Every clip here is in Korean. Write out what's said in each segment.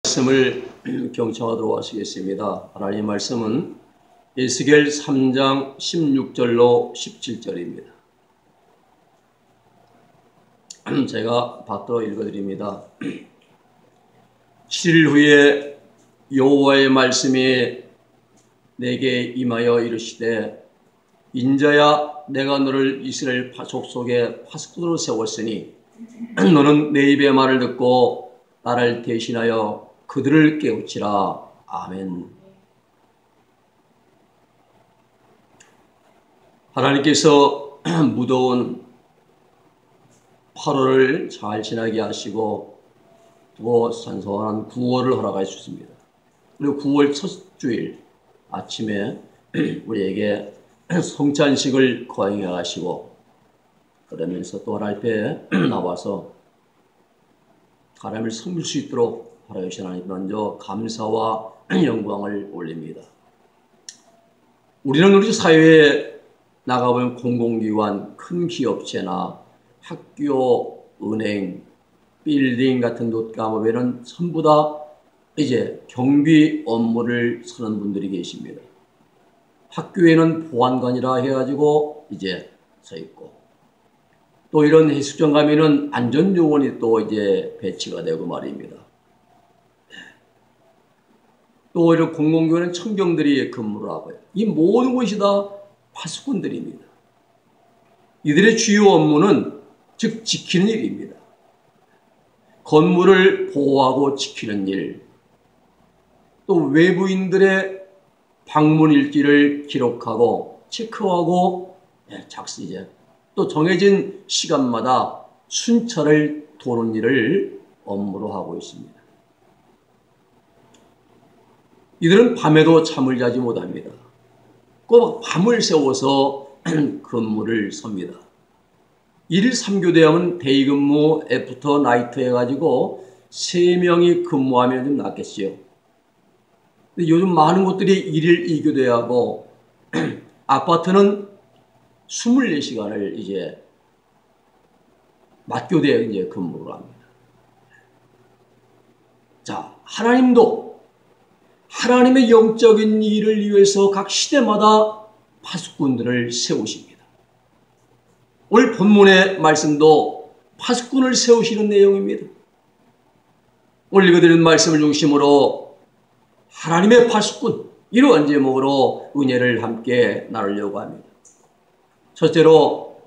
말씀을 경청하도록 하시겠습니다. 하나님의 말씀은 에스겔 3장 16절로 17절입니다. 제가 받들어 읽어드립니다. 7일 후에 여호와의 말씀이 내게 임하여 이르시되, 인자야, 내가 너를 이스라엘 족속의 파수꾼으로 세웠으니 너는 내 입의 말을 듣고 나를 대신하여 그들을 깨우치라. 아멘. 하나님께서 무더운 8월을 잘 지나게 하시고 또 선선한 9월을 허락해 주셨습니다. 그리고 9월 첫 주일 아침에 우리에게 성찬식을 거행해 가시고, 그러면서 또 하나님 앞에 나와서 하나님을 섬길 수 있도록 허락해 주신 하나님 먼저 감사와 영광을 올립니다. 우리는 우리 사회에 나가보면 공공기관, 큰 기업체나 학교, 은행, 빌딩 같은 곳 가보면 전부 다 이제 경비 업무를 서는 분들이 계십니다. 학교에는 보안관이라 해가지고 이제 서 있고, 또 이런 해수욕장 가면은 안전요원이 또 이제 배치가 되고 말입니다. 또 이런 공공기관은 청경들이 근무를 하고요. 이 모든 것이 다 파수꾼들입니다. 이들의 주요 업무는 즉 지키는 일입니다. 건물을 보호하고 지키는 일, 또 외부인들의 방문 일지를 기록하고 체크하고 작성이제 또 정해진 시간마다 순찰을 도는 일을 업무로 하고 있습니다. 이들은 밤에도 잠을 자지 못합니다. 꼭 밤을 새워서 근무를 섭니다. 1일 3교대하면 데이 근무, 애프터 나이트 해가지고 3명이 근무하면 좀 낫겠지요. 근데 요즘 많은 곳들이 1일 2교대하고 아파트는 24시간을 이제 맞교대에 이제 근무를 합니다. 자, 하나님도 하나님의 영적인 일을 위해서 각 시대마다 파수꾼들을 세우십니다. 오늘 본문의 말씀도 파수꾼을 세우시는 내용입니다. 오늘 읽어드리는 말씀을 중심으로 하나님의 파수꾼, 이러한 제목으로 은혜를 함께 나누려고 합니다. 첫째로,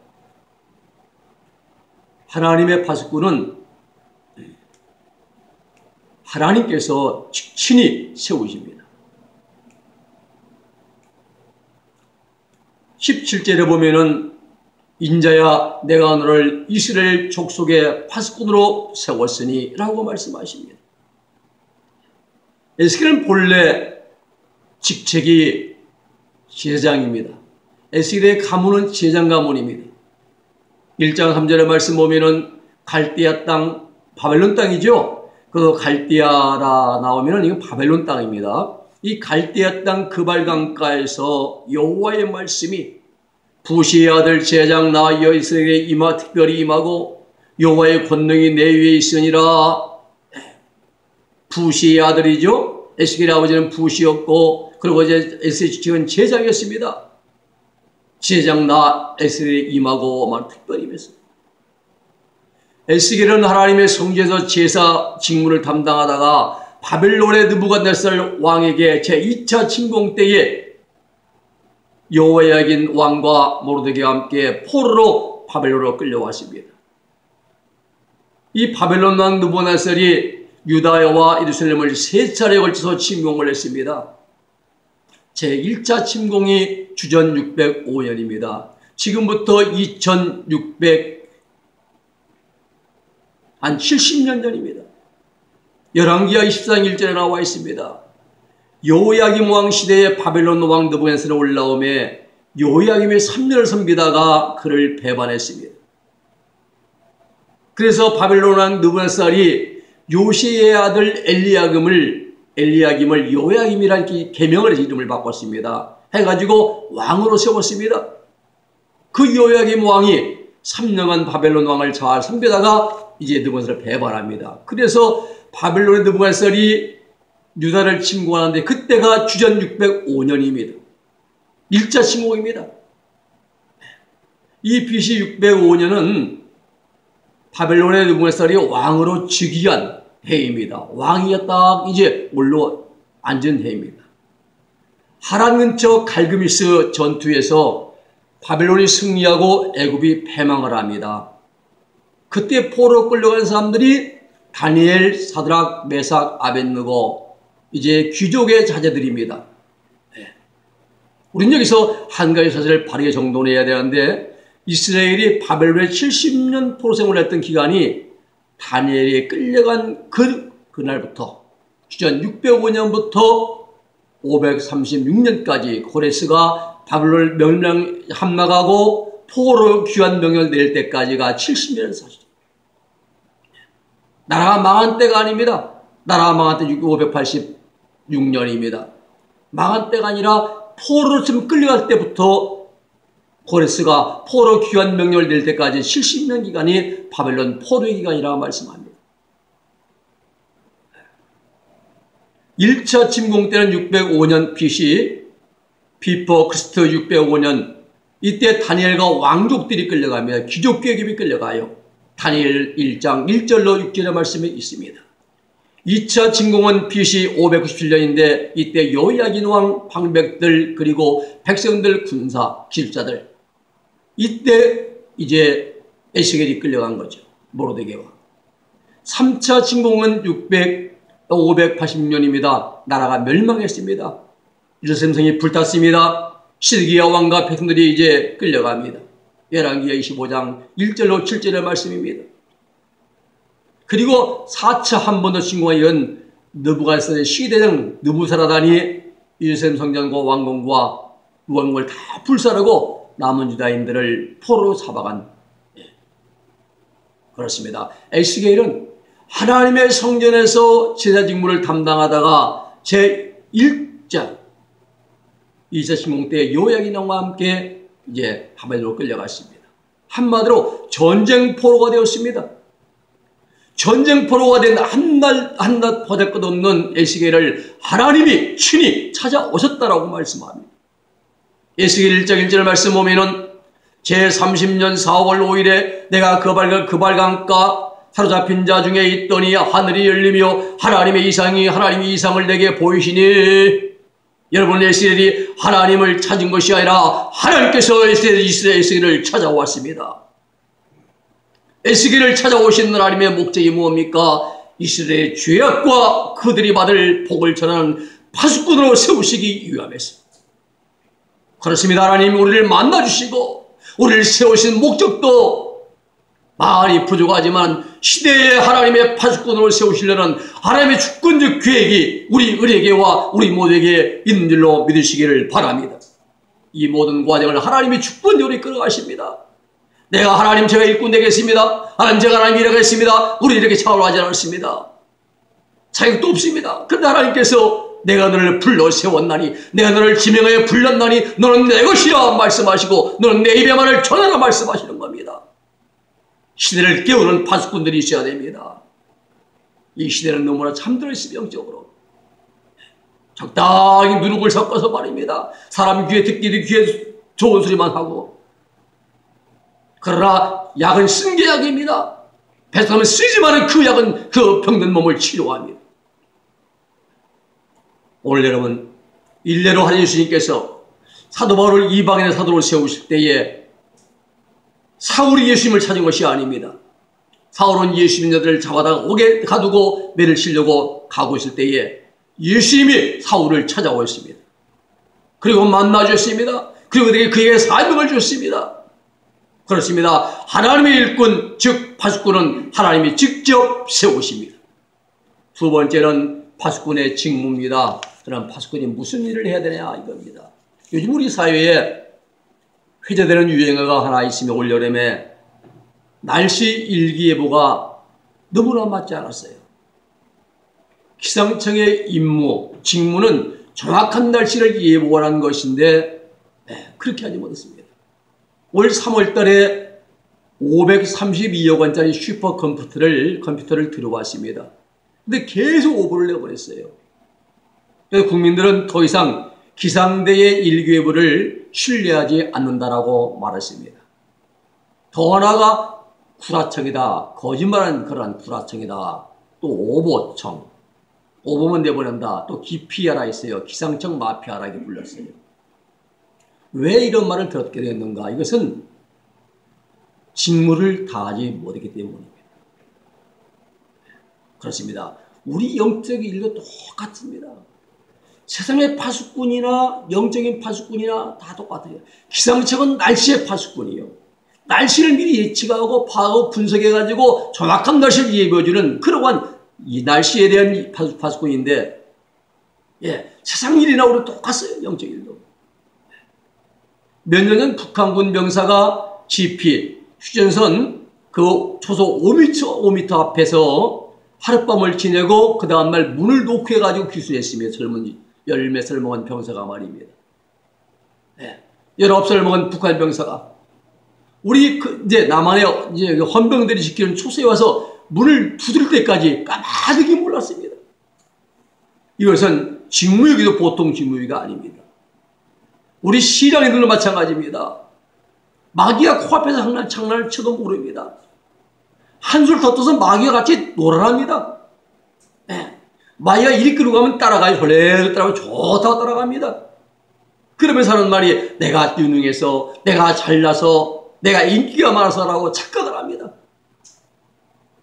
하나님의 파수꾼은 하나님께서 친히 세우십니다. 17절에 보면은 인자야, 내가 너를 이스라엘 족속의 파수꾼으로 세웠으니 라고 말씀하십니다. 에스겔은 본래 직책이 제사장입니다. 에스겔의 가문은 제사장 가문입니다. 1장 3절의 말씀 보면은 갈대아 땅, 바벨론 땅이죠. 그 갈대아라 나오면은 이건 바벨론 땅입니다. 이 갈대아 땅 그발강가에서 여호와의 말씀이 부시의 아들 제사장 나 이스라엘에 특별히 임하고 여호와의 권능이 내 위에 있으니라. 부시의 아들이죠. 에스겔의 아버지는 부시였고, 그리고 이제 에스겔은 제사장이었습니다. 제사장 나 에스겔에 임하고 특별히 임했습니다. 에스겔은 하나님의 성전에서 제사 직무를 담당하다가 바벨론의 느부갓네살 왕에게 제2차 침공 때에 여호야긴 왕과 모르드게와 함께 포로로 바벨론으로 끌려왔습니다. 이 바벨론 왕 느부갓네살이 유다와 예루살렘을 3차례에 걸쳐서 침공을 했습니다. 제1차 침공이 주전 605년입니다. 지금부터 2670년 전입니다. 열왕기하 24장 1절에 나와 있습니다. 여호야김 왕 시대에 바벨론 왕 느부갓네살이 올라오매 여호야김의 3년을 섬기다가 그를 배반했습니다. 그래서 바벨론 왕 느부갓네살이 요시의 아들 엘리야김을 여호야김이라는 계명을 이름을 바꿨습니다. 해가지고 왕으로 세웠습니다. 그 여호야김 왕이 3년간 바벨론 왕을 잘 섬기다가 이제 느부갓네살을 배반합니다. 그래서 바벨론의 느부갓네살이 유다를 침공하는데 그때가 주전 605년입니다. 1차 침공입니다. 이 BC 605년은 바벨론의 느부갓네살이 왕으로 즉위한 해입니다. 왕이 딱 이제 올라 앉은 해입니다. 하란 근처 갈그미스 전투에서 바벨론이 승리하고 애굽이 패망을 합니다. 그때 포로로 끌려간 사람들이 다니엘, 사드락, 메삭, 아벳느고 이제 귀족의 자제들입니다. 우리는 여기서 한 가지 사실을 바르게 정돈해야 되는데 이스라엘이 바벨론에 70년 포로 생활했던 기간이 다니엘이 끌려간 그날부터 주전 605년부터 536년까지 고레스가 바벨론을 명령 함락하고 포로 귀환 명령을 내릴 때까지가 70년 사실. 나라가 망한 때가 아닙니다. 나라가 망한 때 586년입니다. 망한 때가 아니라 포로로 지금 끌려갈 때부터 고레스가 포로 귀환 명령을 내릴 때까지 70년 기간이 바벨론 포로의 기간이라고 말씀합니다. 1차 침공 때는 605년 BC, 비포 크리스트 605년, 이때 다니엘과 왕족들이 끌려갑니다. 귀족 계급이 끌려가요. 다니엘 1장 1절로 6절의 말씀이 있습니다. 2차 침공은 BC 597년인데 이때 여호야긴 왕 방백들 그리고 백성들 군사 기술자들 이때 이제 에스겔이 끌려간 거죠. 모르드게와. 3차 침공은 580년입니다. 나라가 멸망했습니다. 예루살렘 성이 불탔습니다. 시드기야 왕과 백성들이 이제 끌려갑니다. 열왕기하 25장 1절로 7절의 말씀입니다. 그리고 4차 한 번 더 침공에 이은 느부갓네살의 시대장 느부사라단이 예루살렘 성전과 왕궁과 유언국을 다 불살하고 남은 유다인들을 포로로 잡아간 그렇습니다. 에스겔은 하나님의 성전에서 제사 직무를 담당하다가 제1장 2차 침공 때 여호야긴 왕과 함께 이제 바벨론으로 끌려갔습니다. 한마디로 전쟁 포로가 되었습니다. 전쟁 포로가 된 한낱 보잘것없는 에스겔을 하나님이 친히 찾아오셨다라고 말씀합니다. 에스겔 1장 1절 말씀 보면은 제30년 4월 5일에 내가 그 발강가 사로잡힌 자 중에 있더니 하늘이 열리며 하나님의 이상을 내게 보이시니 여러분 에스겔이 하나님을 찾은 것이 아니라 하나님께서 에스겔을 찾아왔습니다. 에스겔을 찾아오신 하나님의 목적이 무엇입니까? 이스라엘의 죄악과 그들이 받을 복을 전하는 파수꾼으로 세우시기 위함이었습니다. 그렇습니다. 하나님 우리를 만나주시고 우리를 세우신 목적도 많이 부족하지만 시대의 하나님의 파수꾼으로 세우시려는 하나님의 주권적 계획이 우리에게와 우리 모두에게 있는 줄로 믿으시기를 바랍니다. 이 모든 과정을 하나님이 주권적으로 이끌어가십니다. 내가 하나님 제가 일꾼 되겠습니다. 하나님 제가 하나님 일하겠습니다. 우리 이렇게 차원하지 않습니다. 자격도 없습니다. 그런데 하나님께서 내가 너를 불러 세웠나니 내가 너를 지명하여 불렀나니 너는 내 것이라 말씀하시고 너는 내 입의 말을 전하라 말씀하시는 겁니다. 시대를 깨우는 파수꾼들이 있어야 됩니다. 이 시대는 너무나 잠들어 있습니다. 영적으로. 적당히 누룩을 섞어서 말입니다. 사람 귀에 듣기도 귀에 좋은 소리만 하고 그러나 약은 승계약입니다. 배설하면 쓰지만은 그 약은 그 병든 몸을 치료합니다. 오늘 여러분 일례로 하나님 예수님께서 사도 바울을 이방인의 사도로 세우실 때에 사울이 예수님을 찾은 것이 아닙니다. 사울은 예수님 자들을 잡아다가 옥에 가두고 매를 치려고 가고 있을 때에 예수님이 사울을 찾아오셨습니다. 그리고 만나주셨습니다. 그리고 그에게 사명을 주셨습니다. 그렇습니다. 하나님의 일꾼 즉 파수꾼은 하나님이 직접 세우십니다. 두 번째는 파수꾼의 직무입니다. 그럼 파수꾼이 무슨 일을 해야 되냐 이겁니다. 요즘 우리 사회에 회자되는 유행어가 하나 있으면 올여름에 날씨 일기예보가 너무나 맞지 않았어요. 기상청의 임무, 직무는 정확한 날씨를 예보하는 것인데 그렇게 하지 못했습니다. 올 3월 달에 532억 원짜리 슈퍼컴퓨터를 들어왔습니다. 근데 계속 오보를 내버렸어요. 그래서 국민들은 더 이상 기상대의 일기예보를 신뢰하지 않는다라고 말했습니다. 더 하나가 구라청이다. 거짓말한 그러한 구라청이다. 또 오보청. 오보면 내보낸다. 또 기피하라 있어요. 기상청 마피아라 이렇게 불렀어요. 왜 이런 말을 들었게 됐는가? 이것은 직무를 다하지 못했기 때문입니다. 그렇습니다. 우리 영적인 일도 똑같습니다. 세상의 파수꾼이나 영적인 파수꾼이나 다 똑같아요. 기상청은 날씨의 파수꾼이요. 날씨를 미리 예측하고 파악하고 분석해가지고 정확한 날씨를 예보해주는 그러한 이 날씨에 대한 파수꾼인데, 예, 세상 일이나 우리 똑같아요. 영적인 일도. 몇 년 전 북한군 병사가 GP 휴전선 그 초속 5m 앞에서 하룻밤을 지내고 그 다음날 문을 노크해가지고 기수했으며 열몇 살 먹은 병사가 말입니다. 네. 19살 먹은 북한 병사가 우리 이제 남한의 이제 헌병들이 지키는 초소에 와서 문을 두들 때까지 까마득히 몰랐습니다. 이것은 직무유기도 보통 직무유기가 아닙니다. 우리 시장애들도 마찬가지입니다. 마귀가 코앞에서 장난을 쳐도 모릅니다. 한술 더 떠서 마귀와 같이 놀아납니다. 네. 마귀가 이리 끌고 가면 따라가요. 헐레 따라가면 좋다고 따라갑니다. 그러면서 하는 말이 내가 유능해서, 내가 잘나서, 내가 인기가 많아서라고 착각을 합니다.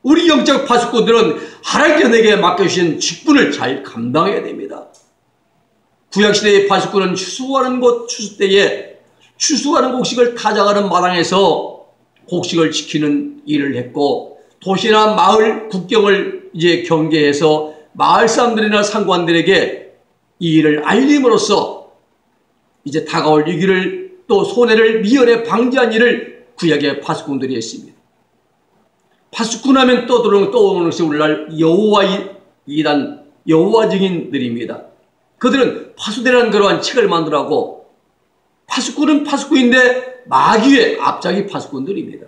우리 영적 파수꾼들은 하나님께서 내게 맡겨주신 직분을 잘 감당해야 됩니다. 구약시대의 파수꾼은 추수하는 곳 추수 때에 추수하는 곡식을 타작하는 마당에서 곡식을 지키는 일을 했고, 도시나 마을 국경을 이제 경계해서 마을 사람들이나 상관들에게 이 일을 알림으로써 이제 다가올 위기를 또 손해를 미연에 방지한 일을 구약의 파수꾼들이 했습니다. 파수꾼 하면 떠오르는 것이 오늘날 여호와 이단 여호와 증인들입니다. 그들은 파수대라는 그러한 책을 만들라고, 파수꾼은 파수꾼인데 마귀의 앞자기 파수꾼들입니다.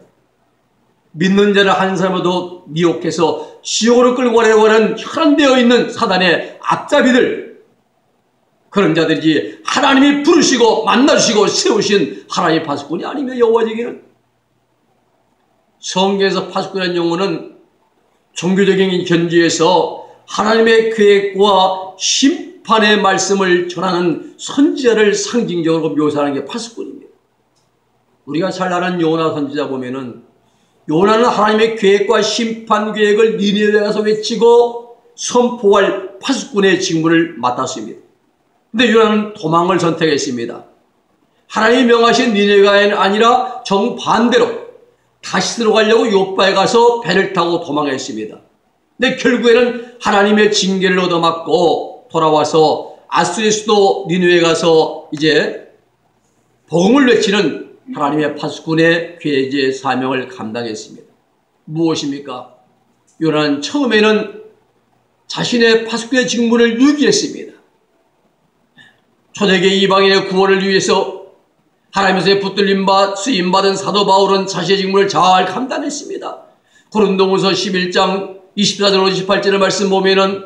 믿는 자를 한 사람도 미혹해서 지옥으로 끌고 가려고 하는 혈안되어 있는 사단의 앞잡이들, 그런 자들이지 하나님이 부르시고 만나주시고 세우신 하나님의 파수꾼이 아니며 여호와 증인은. 성경에서 파수꾼이라는 용어는 종교적인 견지에서 하나님의 계획과 심판의 말씀을 전하는 선지자를 상징적으로 묘사하는 게 파수꾼입니다. 우리가 잘 아는 요나 선지자 보면은 요나는 하나님의 계획과 심판 계획을 니느웨에 가서 외치고 선포할 파수꾼의 직무를 맡았습니다. 근데 요나는 도망을 선택했습니다. 하나님이 명하신 니느웨가 아니라 정반대로 다시스로 가려고 요바에 가서 배를 타고 도망했습니다. 근데 결국에는 하나님의 징계를 얻어맞고 돌아와서 아수르의 수도 니느웨에 가서 이제 복음을 외치는 하나님의 파수꾼의 계제 사명을 감당했습니다. 무엇입니까? 요나는 처음에는 자신의 파수꾼의 직무를 유기했습니다. 초대계 이방인의 구원을 위해서 하나님에서 붙들림받 쓰임받은 사도 바울은 자신의 직무를 잘 감당했습니다. 고린도후서 11장 24절로 28절의 말씀 보면은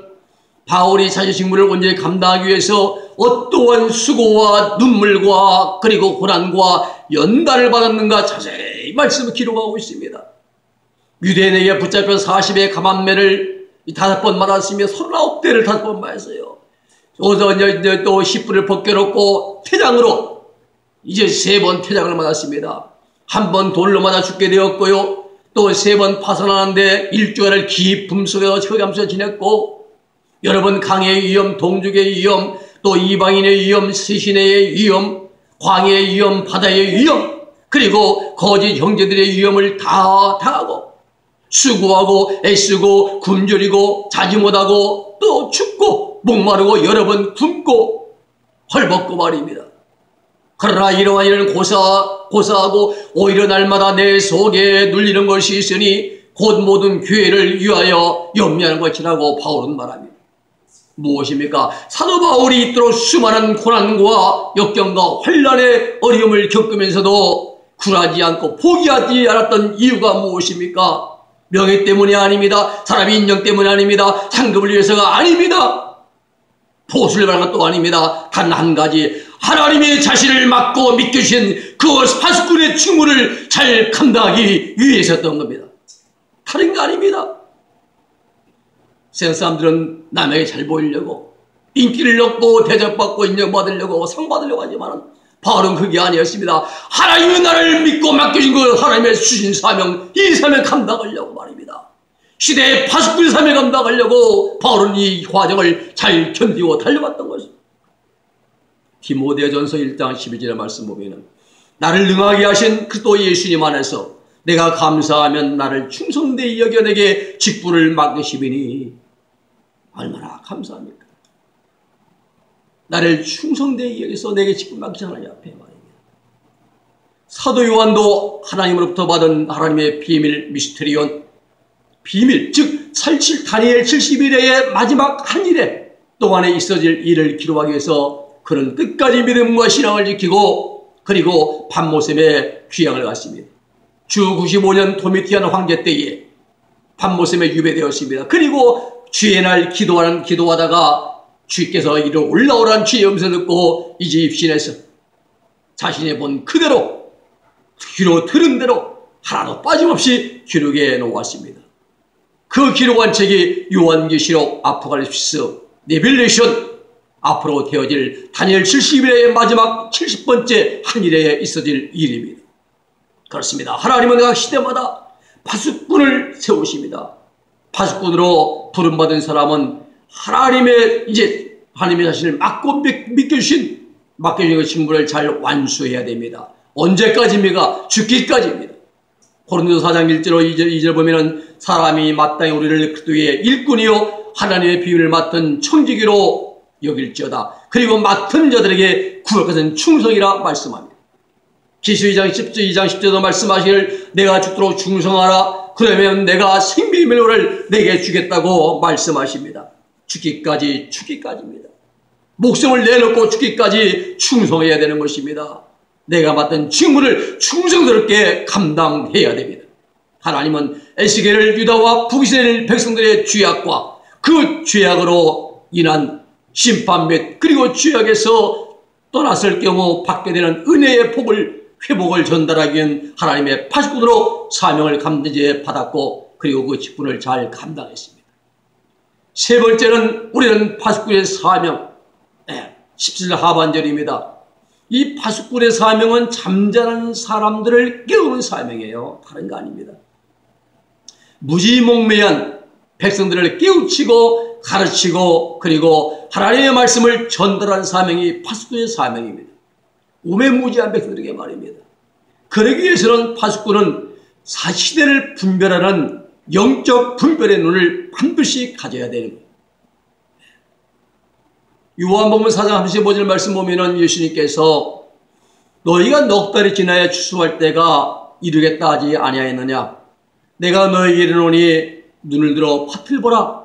바울이 자신의 직무를 온전히 감당하기 위해서 어떠한 수고와 눈물과 그리고 고난과 연단을 받았는가 자세히 말씀을 기록하고 있습니다. 유대인에게 붙잡혀 40의 가만매를 5번 맞았으며 39대를 5번 맞았어요. 또 10불을 벗겨놓고 태장으로 이제 3번 태장을 맞았습니다. 한 번 돌로 맞아 죽게 되었고요. 또 3번 파선하는데 1주간을 깊음 속에서 흑암속에 지냈고, 여러 번 강의 위험, 동족의 위험, 또 이방인의 위험, 시신의 위험, 광해의 위험, 바다의 위험, 그리고 거짓 형제들의 위험을 다 당하고 수고하고 애쓰고 굶주리고 자지 못하고 또 춥고 목마르고 여러 번 굶고 헐벗고 말입니다. 그러나 이러한 일은 고사하고 오히려 날마다 내 속에 눌리는 것이 있으니 곧 모든 교회를 위하여 염려하는 것이라고 바울은 말합니다. 무엇입니까? 사도 바울이 이토록 수많은 고난과 역경과 환난의 어려움을 겪으면서도 굴하지 않고 포기하지 않았던 이유가 무엇입니까? 명예 때문이 아닙니다. 사람의 인정 때문이 아닙니다. 상급을 위해서가 아닙니다. 보수를 바라는 것도 아닙니다. 단 한 가지, 하나님의 자신을 맡고 믿겨주신 그 파수꾼의 직무를 잘 감당하기 위해서였던 겁니다. 다른 게 아닙니다. 세상 사람들은 남에게 잘 보이려고, 인기를 얻고 대접받고 인정받으려고 상 받으려고 하지만 바울은 그게 아니었습니다. 하나님의 나를 믿고 맡겨진 그 하나님의 주신 사명, 이 사명 감당하려고 말입니다. 시대의 파수꾼 사명 감당하려고 바울은 이 과정을 잘 견디고 달려갔던 것입니다. 디모데전서 1장 12절의 말씀 보면은 나를 능하게 하신 그리스도 예수님 안에서 내가 감사하면 나를 충성되이 여겨 내게 직분을 맡기시니 얼마나 감사합니까? 나를 충성되이 여기서 내게 직분 맡기신 하나님 앞에 말입니다. 사도 요한도 하나님으로부터 받은 하나님의 비밀 미스테리온, 비밀, 즉 다니엘 70일의 마지막 한 일에 동안에 있어질 일을 기록하기 위해서 그는 끝까지 믿음과 신앙을 지키고 그리고 밤모셈에 귀향을 갔습니다. 주 95년 도미티안 황제 때에 밤모셈에 유배되었습니다. 그리고 주의 날 기도하다가 주께서 이리 올라오라는 주의 음성을 듣고 이집신에서 자신이 본 그대로 귀로 들은 대로 하나도 빠짐없이 기록해 놓았습니다. 그 기록한 책이 요한계시록, 아포칼립스, 레벨레이션, 앞으로 되어질 다니엘 70일의 마지막 70번째 한 일에 있어질 일입니다. 그렇습니다. 하나님은 각 시대마다 파수꾼을 세우십니다. 파수꾼으로 부름받은 사람은 하나님의 자신을 맡고 맡겨주신 그 직무를 잘 완수해야 됩니다. 언제까지입니까? 죽기까지입니다. 고린도서 4장 1절 2절 보면은 사람이 마땅히 우리를 그리스도의 일꾼이요 하나님의 비밀을 맡은 청지기로 여길지어다. 그리고 맡은 자들에게 구할 것은 충성이라 말씀합니다. 계시록 2장 10절도 말씀하시기를 내가 죽도록 충성하라. 그러면 내가 생명의 멸류관을 내게 주겠다고 말씀하십니다. 죽기까지입니다. 목숨을 내놓고 죽기까지 충성해야 되는 것입니다. 내가 맡은 직무를 충성스럽게 감당해야 됩니다. 하나님은 에스겔을 유다와 북이스라엘 백성들의 죄악과 그 죄악으로 인한 심판 및 그리고 죄악에서 떠났을 경우 받게 되는 은혜의 회복을 전달하기 위한 하나님의 파수꾼으로 사명을 감당해 받았고 그리고 그 직분을 잘 감당했습니다. 세 번째는 우리는 파수꾼의 사명, 17절 하반절입니다. 이 파수꾼의 사명은 잠자는 사람들을 깨우는 사명이에요. 다른 거 아닙니다. 무지몽매한 백성들을 깨우치고 가르치고 그리고 하나님의 말씀을 전달하는 사명이 파수꾼의 사명입니다. 우매무지한 백성들에게 말입니다. 그러기 위해서는 파수꾼은 시대를 분별하는 영적 분별의 눈을 반드시 가져야 되는 거예요. 요한복음 4장 35절 말씀 보면은 예수님께서 너희가 넉 달이 지나야 추수할 때가 이르겠다 하지 아니하였느냐? 내가 너희에게 이르노니 눈을 들어 밭을 보라.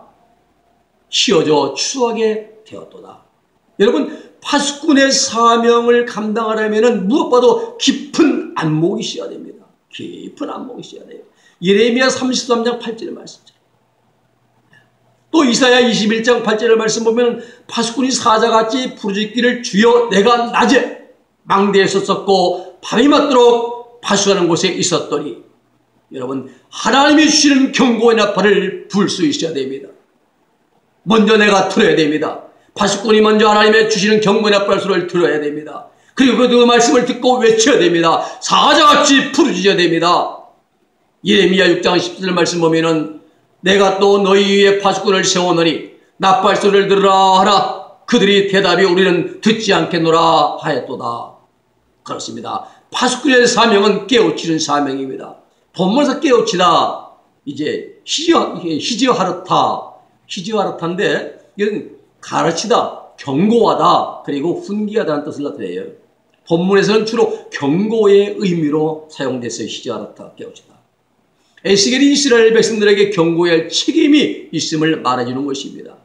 휘어져 추수하게 되었도다. 여러분, 파수꾼의 사명을 감당하려면 무엇보다도 깊은 안목이 있어야 됩니다. 깊은 안목이 있어야 돼요. 예레미야 33장 8절의 말씀이죠. 또 이사야 21장 8절의 말씀 보면 파수꾼이 사자같이 부르짖기를 주여 내가 낮에 망대에 섰었고 밤이 맞도록 파수하는 곳에 있었더니 여러분 하나님이 주시는 경고의 나팔을 불 수 있어야 됩니다. 먼저 내가 들어야 됩니다. 파수꾼이 먼저 하나님의 주시는 경고의 나팔 소리를 들어야 됩니다. 그리고 그 말씀을 듣고 외쳐야 됩니다. 사자같이 부르짖어야 됩니다. 예레미야 6장 10절 말씀 보면은 내가 또 너희 위에 파수꾼을 세우노니 나팔 소리를 들으라 하라. 그들이 대답이 우리는 듣지 않겠노라 하였도다. 그렇습니다. 파수꾼의 사명은 깨우치는 사명입니다. 본문에서 깨우치다 이제 히지하르타인데 이건 가르치다, 경고하다, 그리고 훈계하다는 뜻을 나타내요. 본문에서는 주로 경고의 의미로 사용돼서 히지하르타, 깨우치다. 에스겔이 이스라엘 백성들에게 경고해야 할 책임이 있음을 말해주는 것입니다.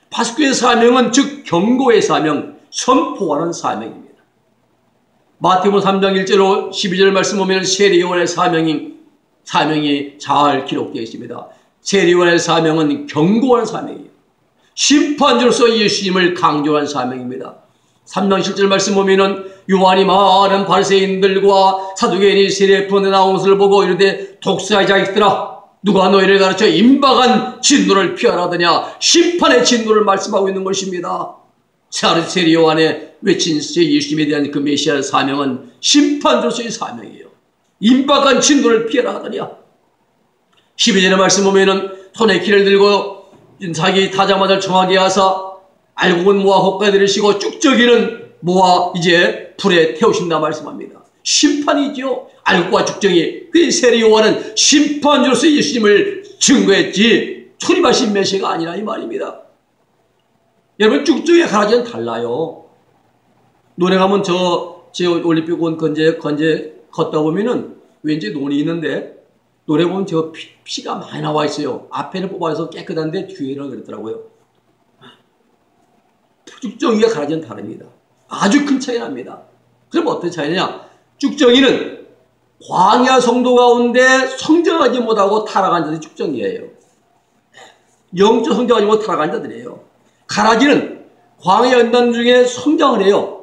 파수꾼의 사명은 즉 경고의 사명, 선포하는 사명입니다. 마태복음 3장 1절로 12절 말씀 보면 세리요한의 사명이 잘 기록되어 있습니다. 세리요한의 사명은 경고하는 사명이에요. 심판주로서 예수님을 강조한 사명입니다. 3장 7절 말씀 보면은 요한이 많은 바리새인들과 사두개인이 세례 푸는데 나온 것을 보고 이르되 독사의 자식들아, 누가 너희를 가르쳐 임박한 진노를 피하라더냐. 심판의 진노를 말씀하고 있는 것입니다. 세리 요한의 외친 예수님에 대한 그 메시아의 사명은 심판주로서의 사명이에요. 임박한 진노를 피하라 하더냐. 12절의 말씀 보면은 손에 키를 들고 자기 타자마자를 정하게 하사 알곡은 모아 헛가에 들으시고 쭉저기는 모아 이제 불에 태우신다 말씀합니다. 심판이죠. 알곡과 쭉정이. 그 세리 요한은 심판주로서 예수님을 증거했지 초림하신 메시아가 아니라 이 말입니다. 여러분, 쭉정이와 가라지는 달라요. 노래 가면 제 올림픽 온 건재 걷다 보면은 왠지 논이 있는데 노래 보면 저 피가 많이 나와 있어요. 앞에는 뽑아서 깨끗한데 뒤에는 그렇더라고요. 쭉정이와 가라지는 다릅니다. 아주 큰 차이 납니다. 그럼 어떤 차이냐? 쭉정이는 광야 성도 가운데 성장하지 못하고 타락한 자들이 쭉정이에요. 영적 성장하지 못하고 타락한 자들이에요. 가라지는 광야 연단 중에 성장을 해요.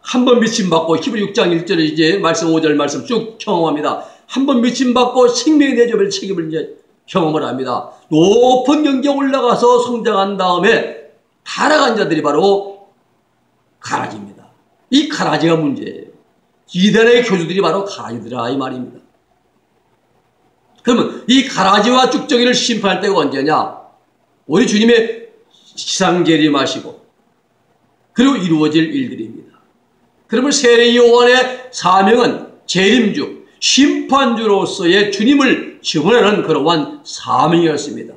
한 번 미침받고 히브리 6장 1절에 이제 말씀 5절 말씀 쭉 경험합니다. 한 번 미침받고 생명의 대접을 책임을 이제 경험을 합니다. 높은 경계에 올라가서 성장한 다음에 타락한 자들이 바로 가라지입니다. 이 가라지가 문제예요. 이단의 교주들이 바로 가라지더라 이 말입니다. 그러면 이 가라지와 쭉정이를 심판할 때가 언제냐? 우리 주님의 시상재림하시고 그리고 이루어질 일들입니다. 그러면 세례 요한의 사명은 재림주, 심판주로서의 주님을 증언하는 그러한 사명이었습니다.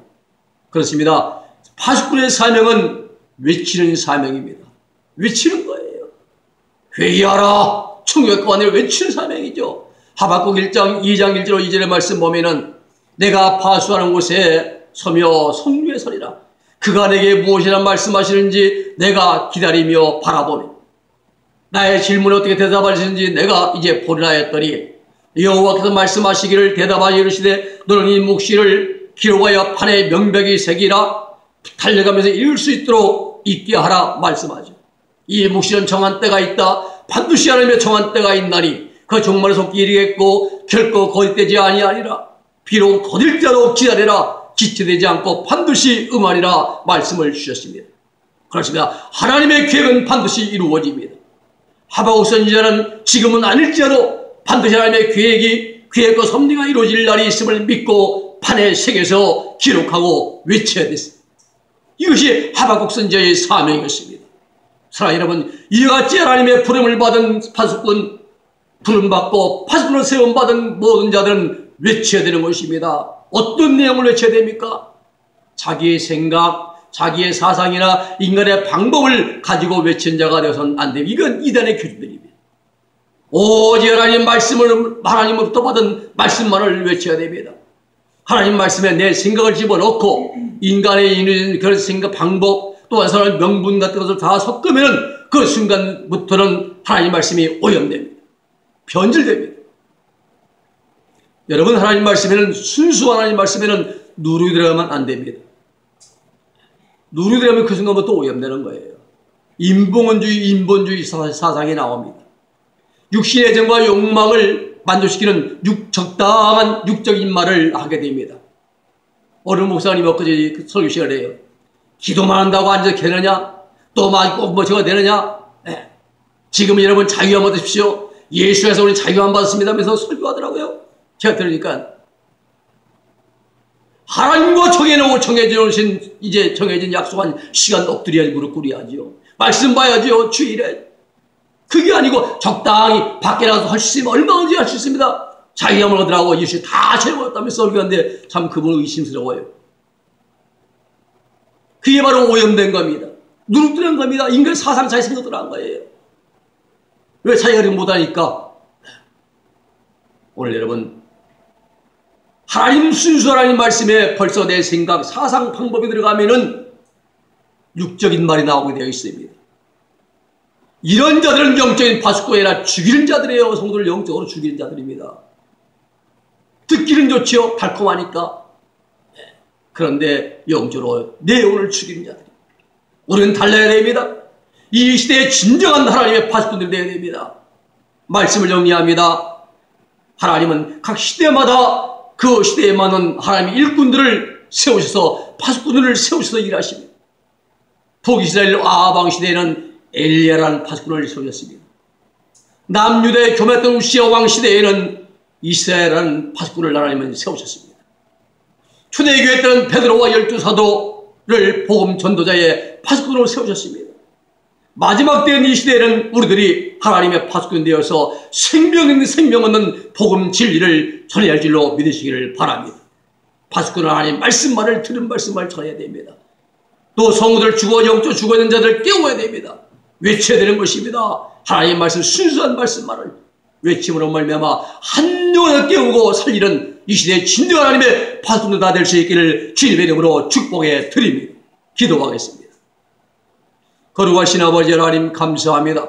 그렇습니다. 파수꾼의 사명은 외치는 사명입니다. 외치는 거예요. 회개하라. 천국의 권한을 외치는 사명이죠. 하박국 1장 2장 1절로 2절의 말씀 보면은 내가 파수하는 곳에 서며 성류에 서리라. 그가 내게 무엇이라 말씀하시는지 내가 기다리며 바라보니 나의 질문에 어떻게 대답하시는지 내가 이제 보리라 했더니 여호와께서 말씀하시기를 대답하여 이르시되 너는 이 묵시를 기록하여 판에 명백히 새기라. 달려가면서 읽을 수 있도록 읽게 하라 말씀하죠. 이 묵시는 정한 때가 있다. 반드시 하나님의 정한 때가 있나니 그 종말의 속기 이르겠고 결코 거짓되지 아니하리라. 비록 더딜 자도 기다리라. 지체되지 않고 반드시 응하리라 말씀을 주셨습니다. 그렇습니다. 하나님의 계획은 반드시 이루어집니다. 하박국 선지자는 지금은 아닐지라도 반드시 하나님의 계획과 섭리가 이루어질 날이 있음을 믿고 판에 새겨서 기록하고 외쳐야 됐습니다. 이것이 하박국 선지자의 사명이었습니다. 사랑하는 여러분, 이와 같이 하나님의 부름을 받은 파수꾼, 부름받고 파수꾼을 세움받은 모든 자들은 외쳐야 되는 것입니다. 어떤 내용을 외쳐야 됩니까? 자기의 생각, 자기의 사상이나 인간의 방법을 가지고 외친 자가 되어서는 안 됩니다. 이건 이단의 교주들입니다. 오직 하나님 말씀을, 하나님으로부터 받은 말씀만을 외쳐야 됩니다. 하나님 말씀에 내 생각을 집어넣고 인간의 이런 그런 생각, 방법, 또한 사람의 명분 같은 것을 다 섞으면 그 순간부터는 하나님 말씀이 오염됩니다. 변질됩니다. 여러분, 하나님 말씀에는, 순수한 하나님 말씀에는 누르고 들어가면 안 됩니다. 누르고 들어가면 그 순간부터 오염되는 거예요. 인본주의, 사상이 나옵니다. 육신의 정과 욕망을 만족시키는 적당한 육적인 말을 하게 됩니다. 어느 목사님이 엊그제 설교 시간에 해요. 기도만 한다고 앉아서 되느냐? 또 꼭 저거 되느냐? 네. 지금 여러분 자유함 받으십시오. 예수에서 우리 자유함 받았습니다 하면서 설교하더라고요. 제가 들으니까 하나님과 정해진 이제 정해진 약속한 시간 엎드려야지 무릎 꿇어야지요. 말씀 봐야지요. 주일에. 그게 아니고 적당히 밖에 나가서 할 수 있으면 얼마든지 할 수 있습니다. 자유함을 얻으라고 예수 다 채워왔다면서 설교하는데 참 그분은 의심스러워요. 그게 바로 오염된 겁니다. 누룩들은 겁니다. 인간 사상 자기 생각대로 한 거예요. 왜 자기가 그렇게 못하니까? 오늘 여러분, 하나님 순수 하나님 말씀에 벌써 내 생각, 사상, 방법이 들어가면은 육적인 말이 나오게 되어 있습니다. 이런 자들은 영적인 파수꾼이 아니라 죽이는 자들이에요. 성도를 영적으로 죽이는 자들입니다. 듣기는 좋지요. 달콤하니까. 그런데 영적으로 내 영혼을 죽이는 자들입니다. 우리는 달라야 됩니다. 이 시대에 진정한 하나님의 파수꾼들이 되어야 됩니다. 말씀을 정리합니다. 하나님은 각 시대마다 그 시대에 맞는 하나님의 일꾼들을 세우셔서 파수꾼들을 세우셔서 일하십니다. 북이스라엘 아방 시대에는 엘리야라는 파수꾼을 세우셨습니다. 남유다에 교매했던 우시야 왕 시대에는 이스라엘이라는 파수꾼을 하나님은 세우셨습니다. 초대교회 때는 베드로와 12사도를 복음 전도자의 파수꾼으로 세우셨습니다. 마지막 때인 이 시대에는 우리들이 하나님의 파수꾼 되어서 생명 있는 생명 없는 복음 진리를 전해야 할 줄로 믿으시기를 바랍니다. 파수꾼은 하나님 말씀만을 들은 말씀을 전해야 됩니다. 또 성도들 영적 죽어 있는 자들 깨워야 됩니다. 외쳐야 되는 것입니다. 하나님의 말씀, 순수한 말씀만을 외침으로 말미암아 한 영혼을 깨우고 살리는 이 시대의 진정한 하나님의 파수꾼 다 될 수 있기를 주님의 이름으로 축복해 드립니다. 기도하겠습니다. 거룩하신 아버지 하나님 감사합니다.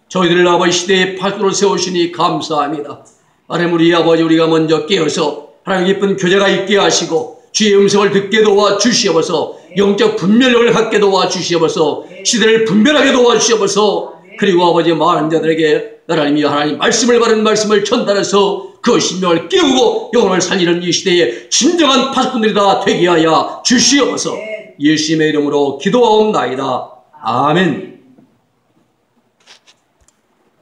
저희들을 아버지 시대의 파수꾼을 세우시니 감사합니다. 하나님 우리 아버지 우리가 먼저 깨어서 하나님 깊은 교제가 있게 하시고 주의 음성을 듣게 도와주시옵소서. 영적 분별력을 갖게 도와주시옵소서. 시대를 분별하게 도와주시옵소서. 그리고 아버지 많은 자들에게 하나님이 하나님 말씀을 바른 말씀을 전달해서 그 신명을 깨우고 영혼을 살리는 이 시대에 진정한 파수꾼들이 다 되게 하여 주시옵소서. 예수님의 이름으로 기도하옵나이다. 아멘.